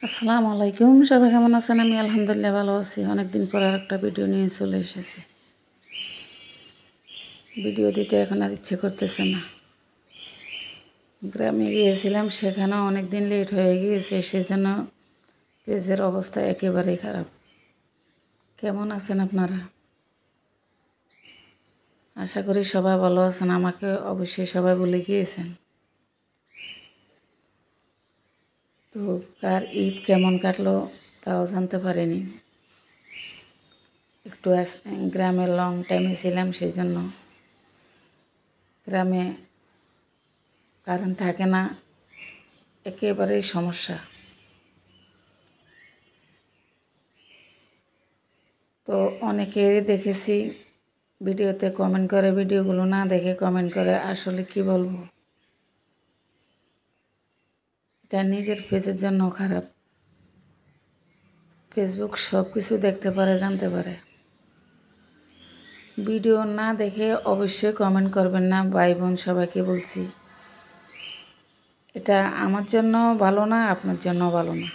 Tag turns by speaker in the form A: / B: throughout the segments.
A: আসসালামু আলাইকুম, সবাই কেমন আছেন? আমি আলহামদুলিল্লাহ ভালো আছি। অনেকদিন পর আর একটা ভিডিও নিয়ে চলে এসেছি। ভিডিও দিতে এখন আর ইচ্ছে করতেছে না। গ্রামে গিয়েছিলাম, সেখানেও অনেক দিন লেট হয়ে গিয়েছে, সেজন্য পেজের অবস্থা একেবারেই খারাপ। কেমন আছেন আপনারা? আশা করি সবাই ভালো আছেন। আমাকে অবশ্যই সবাই বলে গিয়েছেন। তো কার ঈদ কেমন কাটলো তাও জানতে পারিনি। একটু গ্রামে লং টাইমে ছিলাম, সেই জন্য গ্রামে কারেন্ট থাকে না, একেবারেই সমস্যা। তো অনেকেরই দেখেছি ভিডিওতে কমেন্ট করে, ভিডিওগুলো না দেখে কমেন্ট করে। আসলে কি বলবো, এটা নিজের পেজের জন্য খারাপ। ফেসবুক সব কিছু দেখতে পারে, জানতে পারে। ভিডিও না দেখে অবশ্যই কমেন্ট করবেন না, ভাই বোন সবাইকে বলছি। এটা আমার জন্য ভালো না, আপনার জন্য ভালো না।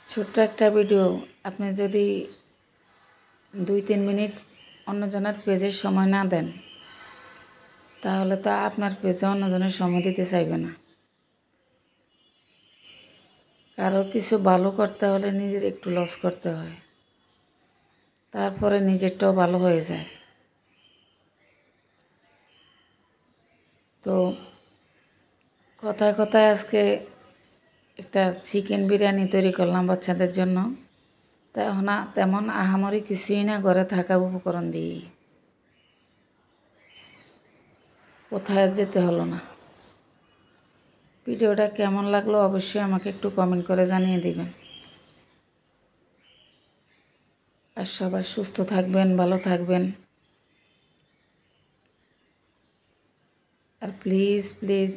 A: ছোট্ট একটা ভিডিও আপনি যদি 2-3 মিনিট অন্যজনের পেজের সময় না দেন, তাহলে তো আপনার পেজে অন্যজনের সময় দিতে চাইবে না। কারো কিছু ভালো করতে হলে নিজের একটু লস করতে হয়, তারপরে নিজেরটাও ভালো হয়ে যায়। তো কথায় কথায় আজকে একটা চিকেন বিরিয়ানি তৈরি করলাম বাচ্চাদের জন্য। তেমন আহামরি কিছুই না, ঘরে থাকা উপকরণ দিয়েই। কোথায় যেতে হলো না। ভিডিওটা কেমন লাগলো অবশ্যই আমাকে একটু কমেন্ট করে জানিয়ে দিবেন। আর সবাই সুস্থ থাকবেন, ভালো থাকবেন। আর প্লিজ প্লিজ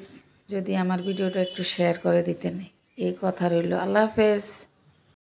A: যদি আমার ভিডিওটা একটু শেয়ার করে দিতেন, এই কথা রইল। আল্লাহ হাফেজ।